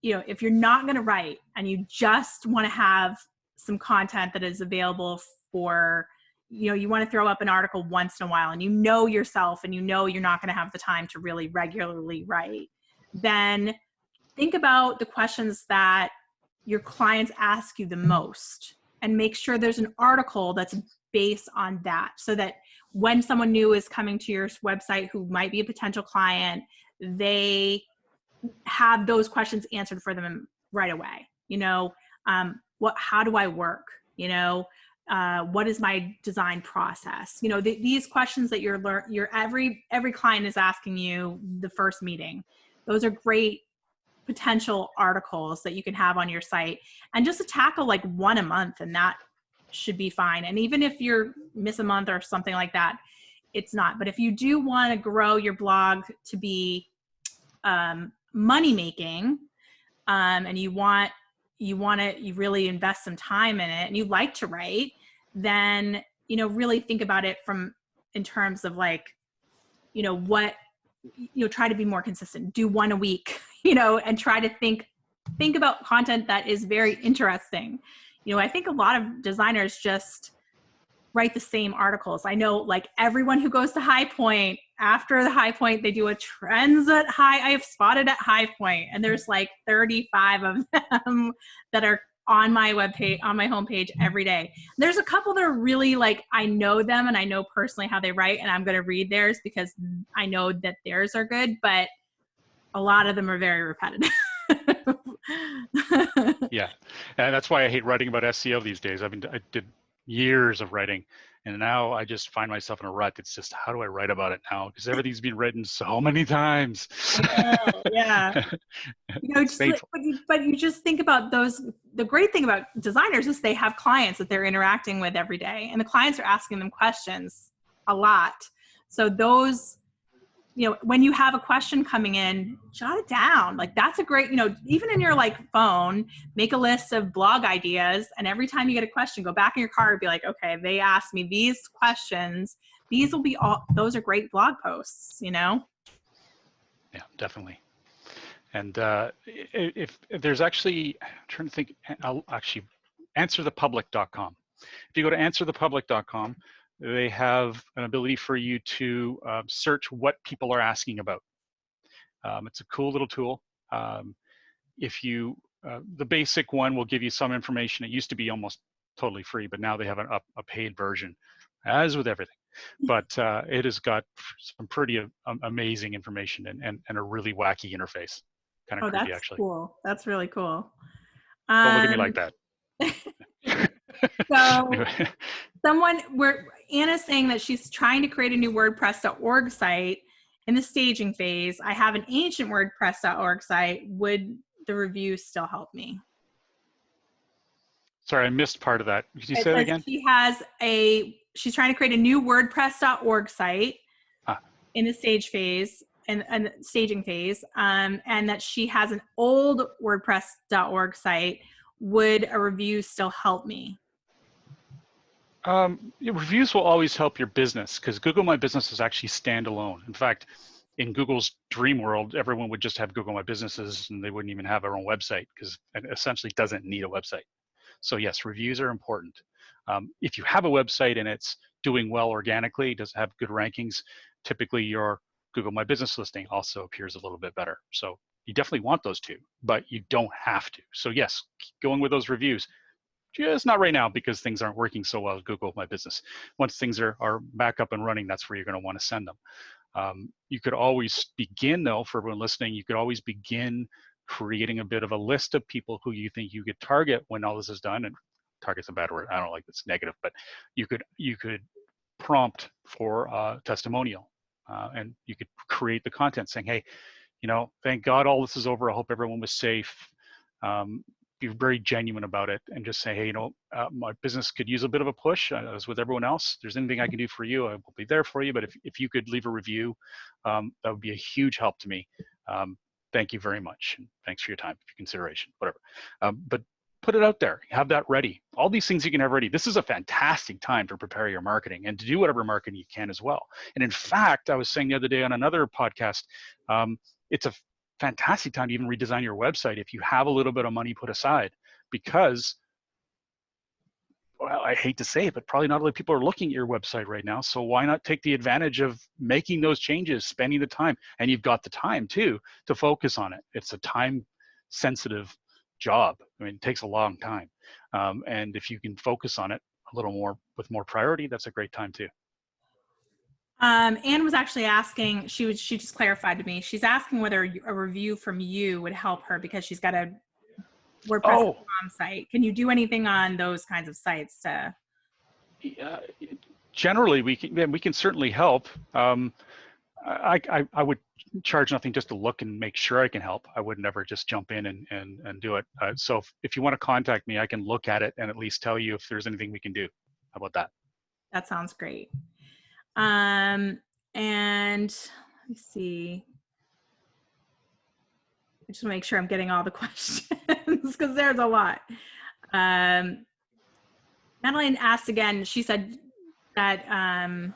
[SPEAKER 1] you know, if you're not going to write and you just want to have some content that is available for, you know, you want to throw up an article once in a while, and you know yourself, and you know you're not going to have the time to really regularly write, then think about the questions that your clients ask you the most, and make sure there's an article that's based on that, so that when someone new is coming to your website who might be a potential client, they have those questions answered for them right away. You know, how do I work? You know, what is my design process? You know, these questions that every client is asking you the first meeting. Those are great potential articles that you can have on your site, and just to tackle like one a month, and that should be fine. And even if you're miss a month or something like that, it's not. But if you do want to grow your blog to be money making, and you really invest some time in it, and you like to write, then, you know, really think about it in terms of like, you know, try to be more consistent. Do one a week, you know, and try to think about content that is very interesting. You know, I think a lot of designers just write the same articles. I know, like, everyone who goes to High Point, after the High Point, they do a trends at I have spotted at High Point, and there's like 35 of them that are on my webpage, on my homepage every day. There's a couple that are really like, I know them and I know personally how they write, and I'm going to read theirs because I know that theirs are good, but a lot of them are very repetitive.
[SPEAKER 2] Yeah, and that's why I hate writing about SEO these days. I mean, I did years of writing. And now I just find myself in a rut. It's just, how do I write about it now? Because everything's been written so many times.
[SPEAKER 1] I know, yeah. You know,
[SPEAKER 2] It's
[SPEAKER 1] just like,
[SPEAKER 2] painful.
[SPEAKER 1] but you just think about those. The great thing about designers is they have clients that they're interacting with every day, and the clients are asking them questions a lot. So those, you know, when you have a question coming in, jot it down. Like that's a great, you know, even in your like phone, make a list of blog ideas. And every time you get a question, go back in your car and be like, okay, they asked me these questions. These will be all, those are great blog posts, you know?
[SPEAKER 2] Yeah, definitely. And if there's actually, I'm trying to think, I'll actually answerthepublic.com. If you go to answerthepublic.com, they have an ability for you to search what people are asking about. It's a cool little tool. If you, the basic one will give you some information. It used to be almost totally free, but now they have a paid version, as with everything. But it has got some pretty amazing information and a really wacky interface. Kind of
[SPEAKER 1] Oh,
[SPEAKER 2] creepy,
[SPEAKER 1] that's
[SPEAKER 2] actually.
[SPEAKER 1] cool. That's really cool.
[SPEAKER 2] Don't look at me like that.
[SPEAKER 1] So
[SPEAKER 2] Anyway.
[SPEAKER 1] Anna's saying that she's trying to create a new WordPress.org site in the staging phase. I have an ancient WordPress.org site. Would the review still help me?
[SPEAKER 2] Sorry, I missed part of that. Could you
[SPEAKER 1] It
[SPEAKER 2] say that
[SPEAKER 1] says
[SPEAKER 2] again?
[SPEAKER 1] she's trying to create a new WordPress.org site
[SPEAKER 2] Ah.
[SPEAKER 1] in the stage phase and staging phase, and that she has an old WordPress.org site. Would a review still help me?
[SPEAKER 2] Reviews will always help your business because Google My Business is actually standalone. In fact, in Google's dream world, everyone would just have Google My Businesses and they wouldn't even have their own website because it essentially doesn't need a website. So yes, reviews are important. If you have a website and it's doing well organically, does have good rankings, typically your Google My Business listing also appears a little bit better. So you definitely want those two, but you don't have to. So yes, keep going with those reviews. Just not right now because things aren't working so well with Google My Business. Once things are back up and running, that's where you're going to want to send them. You could always begin, though, for everyone listening, you could always begin creating a bit of a list of people who you think you could target when all this is done. And target's a bad word. I don't like it's negative, but you could prompt for a testimonial, and you could create the content saying, hey, you know, thank God all this is over. I hope everyone was safe. Be very genuine about it and just say, hey, you know, my business could use a bit of a push as with everyone else. If there's anything I can do for you, I will be there for you. But if you could leave a review, that would be a huge help to me. Thank you very much. And thanks for your time, for your consideration, whatever. But put it out there, have that ready. All these things you can have ready. This is a fantastic time to prepare your marketing and to do whatever marketing you can as well. And in fact, I was saying the other day on another podcast, it's a fantastic time to even redesign your website if you have a little bit of money put aside, because, well, I hate to say it, but probably not a lot of people are looking at your website right now. So why not take the advantage of making those changes, spending the time, and you've got the time too to focus on it. It's a time sensitive job. I mean, it takes a long time. And if you can focus on it a little more with more priority, that's a great time too.
[SPEAKER 1] Anne was actually asking, she just clarified to me, she's asking whether a review from you would help her because she's got a WordPress.com site. Can you do anything on those kinds of sites to?
[SPEAKER 2] Generally, we can certainly help. I would charge nothing just to look and make sure I can help. I would never just jump in and do it. So if you want to contact me, I can look at it and at least tell you if there's anything we can do. How about that? That
[SPEAKER 1] sounds great. And let me see. I just want to make sure I'm getting all the questions because there's a lot. Madeline asked again, she said that her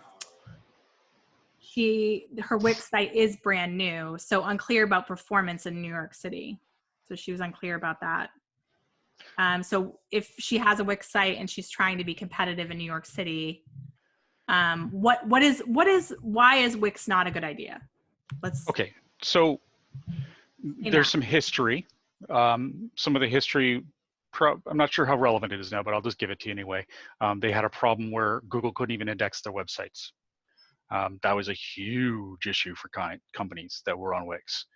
[SPEAKER 1] Wix site is brand new, so unclear about performance in New York City. So she was unclear about that. So if she has a Wix site and she's trying to be competitive in New York City, why is Wix not a good idea? Okay, so there's some history. Some of the history, I'm not sure how relevant it is now, but I'll just give it to you anyway. They had a problem where Google couldn't even index their websites. That was a huge issue for companies that were on Wix.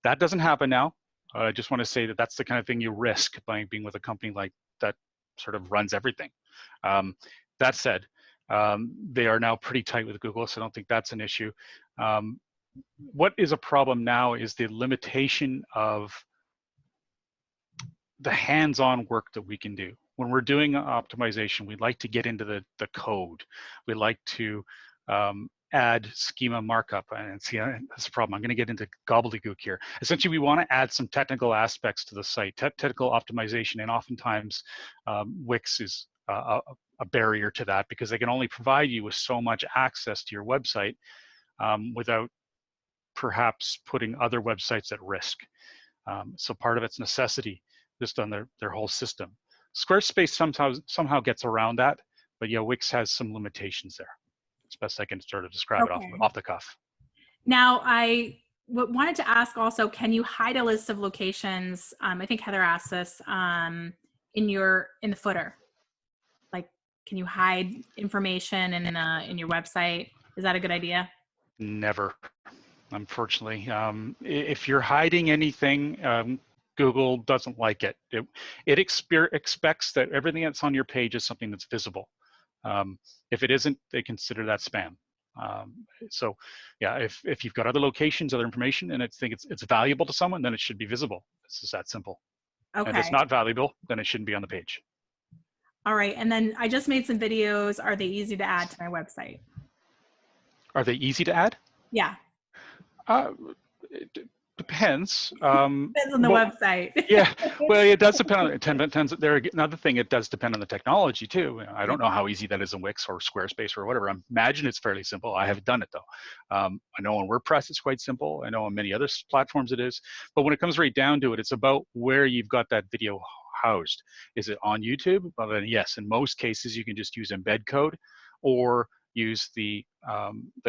[SPEAKER 1] That doesn't happen now. I just want to say that that's the kind of thing you risk by being with a company like that
[SPEAKER 2] sort of runs everything. That said, they are now pretty tight with Google, so I don't think that's an issue. What is a problem now is the limitation of the hands-on work that we can do. When we're doing optimization, we like to get into the code. We like to add schema markup. And see, that's a problem. I'm going to get into gobbledygook here. Essentially, we want to add some technical aspects to the site, technical optimization, and oftentimes Wix is a barrier to that because they can only provide you with so much access to your website without perhaps putting other websites at risk. So part of it's necessity just on their whole system. Squarespace somehow gets around that, but yeah, Wix has some limitations there. It's best I can sort of describe it off the cuff.
[SPEAKER 1] Now, I wanted to ask also, can you hide a list of locations? I think Heather asked this in the footer. Like, can you hide information in your website? Is that a good idea?
[SPEAKER 2] Never, unfortunately. If you're hiding anything, Google doesn't like it. It expects that everything that's on your page is something that's visible. If it isn't, they consider that spam. So yeah, if you've got other locations, other information, and I think it's valuable to someone, then it should be visible. It's just that simple.
[SPEAKER 1] Okay.
[SPEAKER 2] And if it's not valuable, then it shouldn't be on the page.
[SPEAKER 1] All right. And then I just made some videos. Are they easy to add to my website?
[SPEAKER 2] Are they easy to add?
[SPEAKER 1] Yeah.
[SPEAKER 2] It depends.
[SPEAKER 1] Depends on the website.
[SPEAKER 2] Yeah, well, it does depend on it. Another thing, it does depend on the technology too. I don't know how easy that is in Wix or Squarespace or whatever. I imagine it's fairly simple. I haven't done it though. I know on WordPress it's quite simple. I know on many other platforms it is. But when it comes right down to it, it's about where you've got that video housed. Is it on YouTube? Well, then yes, in most cases you can just use embed code or use the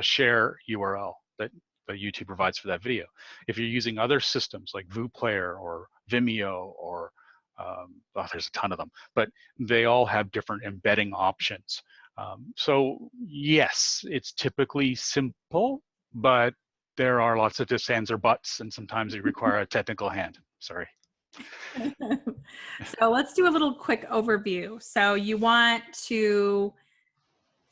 [SPEAKER 2] share URL that YouTube provides for that video. If you're using other systems like VuePlayer or Vimeo or there's a ton of them, but they all have different embedding options. So yes, it's typically simple, but there are lots of ifs, ands, or buts, and sometimes they require a technical hand. Sorry.
[SPEAKER 1] So let's do a little quick overview. So you want to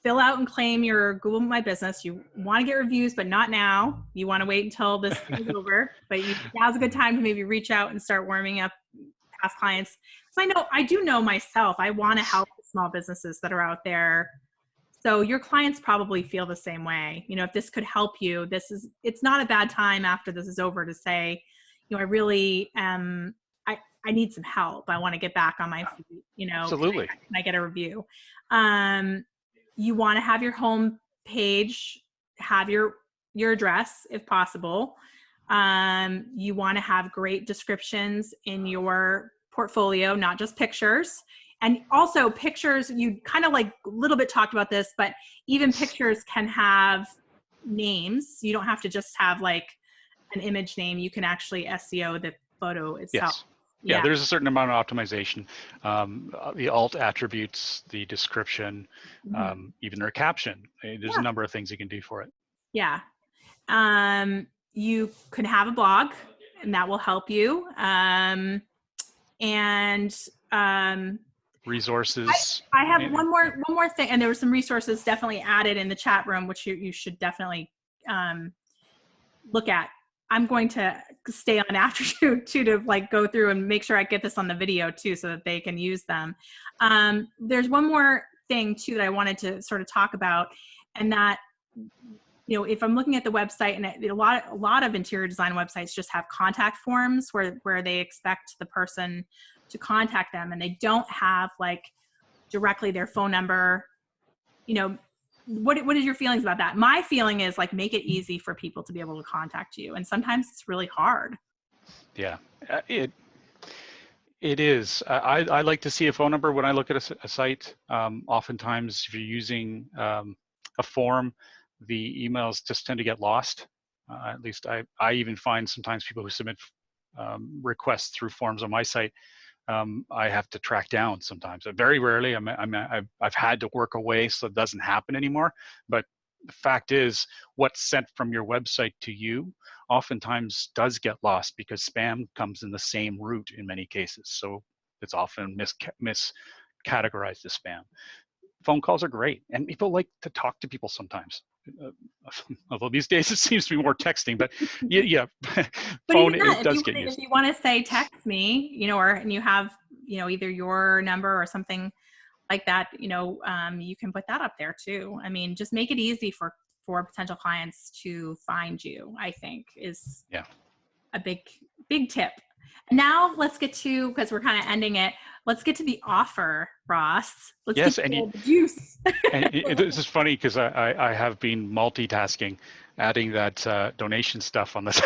[SPEAKER 1] fill out and claim your Google My Business. You want to get reviews, but not now. You want to wait until this is over, but now's a good time to maybe reach out and start warming up past clients. Because I do know myself, I want to help the small businesses that are out there. So your clients probably feel the same way. If this could help you, it's not a bad time after this is over to say, I really I need some help. I want to get back on my feet,
[SPEAKER 2] Absolutely.
[SPEAKER 1] Can I get a review? You want to have your home page, have your address if possible. You want to have great descriptions in your portfolio, not just pictures. And also pictures, you kind of like a little bit talked about this, but even pictures can have names. You don't have to just have like an image name. You can actually SEO the photo itself.
[SPEAKER 2] Yes. Yeah, there's a certain amount of optimization. The alt attributes, the description, even their caption. There's a number of things you can do for it.
[SPEAKER 1] Yeah. You could have a blog, and that will help you.
[SPEAKER 2] Resources.
[SPEAKER 1] I have one more thing, and there were some resources definitely added in the chat room, which you should definitely look at. I'm going to stay on after you too to like go through and make sure I get this on the video too so that they can use them. There's one more thing too that I wanted to sort of talk about, and that if I'm looking at the website, and a lot of interior design websites just have contact forms where they expect the person to contact them, and they don't have like directly their phone number. What is your feelings about that? My feeling is like, make it easy for people to be able to contact you. And sometimes it's really hard.
[SPEAKER 2] Yeah, it is. I like to see a phone number when I look at a site. Oftentimes if you're using a form, the emails just tend to get lost. At least I even find sometimes people who submit requests through forms on my site, I have to track down sometimes. Very rarely. I've had to work away so it doesn't happen anymore. But the fact is, what's sent from your website to you oftentimes does get lost because spam comes in the same route in many cases. So it's often categorized as spam. Phone calls are great, and people like to talk to people sometimes. Although these days it seems to be more texting, but yeah,
[SPEAKER 1] But
[SPEAKER 2] phone,
[SPEAKER 1] even that,
[SPEAKER 2] it does get used.
[SPEAKER 1] if you want to say text me, you know, and you have, you know, either your number or something like that, you know, you can put that up there too. I mean, just make it easy for potential clients to find you, I think is a big tip. Now let's get to, because we're kind of ending it, let's get to the offer, Ross. Let's get to the juice.
[SPEAKER 2] And this is funny because I have been multitasking, adding that donation stuff on this.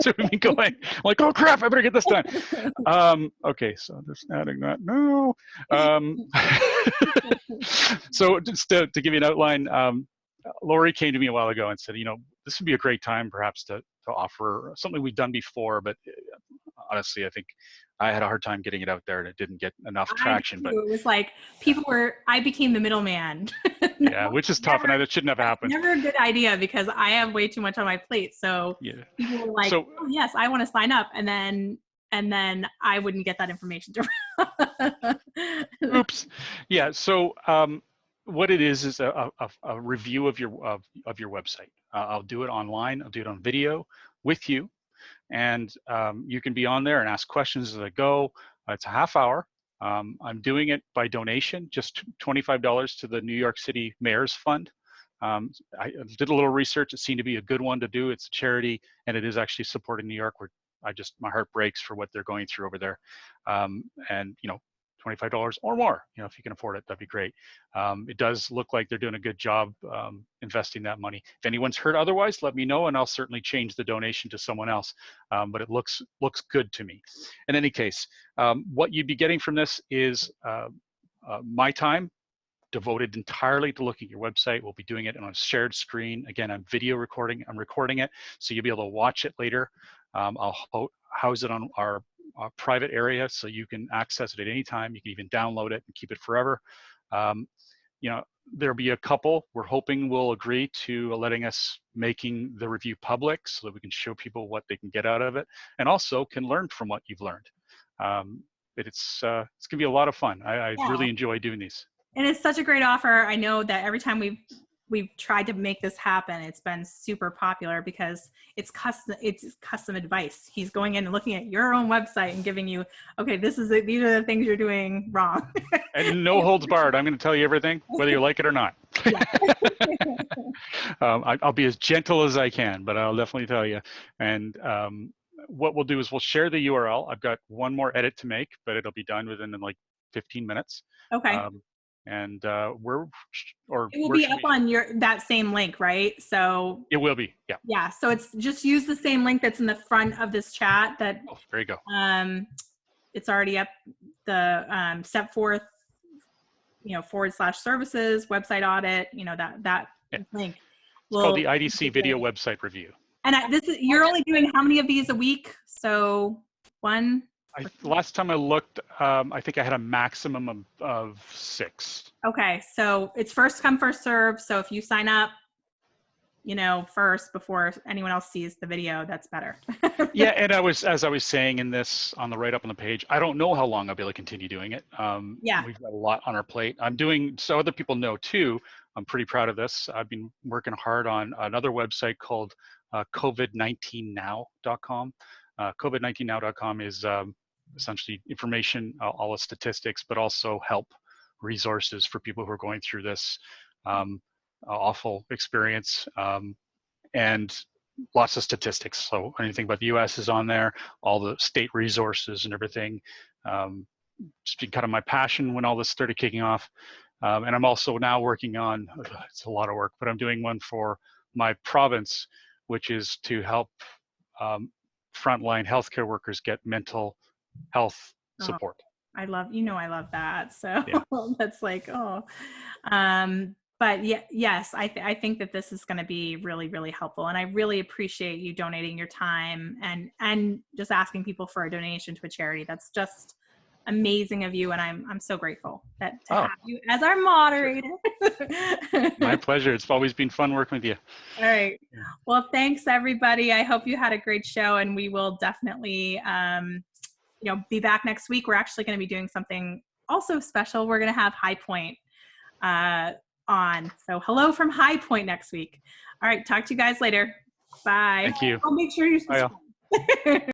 [SPEAKER 2] So we've been going, I'm like, oh crap, I better get this done. Okay, so just adding that. No. So just to give you an outline, Lori came to me a while ago and said, you know, this would be a great time perhaps to offer something we've done before, but honestly, I think I had a hard time getting it out there and it didn't get enough traction. But
[SPEAKER 1] it was like I became the middleman.
[SPEAKER 2] Yeah, which is tough, and that shouldn't have happened.
[SPEAKER 1] Never a good idea because I have way too much on my plate. So people were like, oh yes, I want to sign up. And then I wouldn't get that information.
[SPEAKER 2] Oops. Yeah. So what it is a review of your website. I'll do it online. I'll do it on video with you, and you can be on there and ask questions as I go. It's a half hour. I'm doing it by donation, just $25 to the New York City Mayor's Fund. I did a little research. It seemed to be a good one to do. It's a charity, and it is actually supporting New York. Where my heart breaks for what they're going through over there. And you know, $25 or more, you know, if you can afford it, that'd be great. It does look like they're doing a good job investing that money. If anyone's heard otherwise, let me know, and I'll certainly change the donation to someone else. But it looks good to me. In any case, what you'd be getting from this is my time devoted entirely to looking at your website. We'll be doing it on a shared screen. Again, I'm recording it, so you'll be able to watch it later. I'll house it on our private area, so you can access it at any time. You can even download it and keep it forever. You know, there'll be a couple we're hoping will agree to letting us making the review public, so that we can show people what they can get out of it, and also can learn from what you've learned. It's gonna be a lot of fun. I really enjoy doing these.
[SPEAKER 1] And it's such a great offer. I know that every time we've tried to make this happen, it's been super popular because it's custom advice. He's going in and looking at your own website and giving you, okay, these are the things you're doing wrong.
[SPEAKER 2] And no holds barred. I'm going to tell you everything, whether you like it or not. I'll be as gentle as I can, but I'll definitely tell you. And what we'll do is we'll share the URL. I've got one more edit to make, but it'll be done within like 15 minutes.
[SPEAKER 1] Okay.
[SPEAKER 2] And
[SPEAKER 1] it will be up on that same link, right? So it will be, yeah. So it's just use the same link that's in the front of this chat. That
[SPEAKER 2] there you go.
[SPEAKER 1] It's already up. The step forth, you know, /services website audit. You know that link.
[SPEAKER 2] It's called the IDC video website review.
[SPEAKER 1] And you're only doing how many of these a week? So one.
[SPEAKER 2] Last time I looked, I think I had a maximum of 6.
[SPEAKER 1] Okay, so it's first come, first serve. So if you sign up, you know, first before anyone else sees the video, that's better.
[SPEAKER 2] Yeah, and as I was saying in this on the write-up on the page, I don't know how long I'll be able to continue doing it. We've got a lot on our plate. I'm doing, so other people know too, I'm pretty proud of this. I've been working hard on another website called COVID19now.com. COVID19now.com is essentially information, all the statistics, but also help resources for people who are going through this awful experience, and lots of statistics. So anything about the US is on there, all the state resources and everything. Just been kind of my passion when all this started kicking off. And I'm also now working on, it's a lot of work, but I'm doing one for my province, which is to help frontline healthcare workers get mental health support.
[SPEAKER 1] I love that. So that's like, but yes, I think that this is going to be really, really helpful. And I really appreciate you donating your time and just asking people for a donation to a charity. That's just amazing of you. And I'm so grateful to have you as our moderator.
[SPEAKER 2] Sure. My pleasure. It's always been fun working with you.
[SPEAKER 1] All right. Well, thanks everybody. I hope you had a great show, and we will definitely, be back next week. We're actually going to be doing something also special, we're going to have High Point on. So hello from High Point next week. All right. Talk to you guys later. Bye.
[SPEAKER 2] Thank you.
[SPEAKER 1] I'll make sure you
[SPEAKER 2] Bye, all.
[SPEAKER 1] subscribe.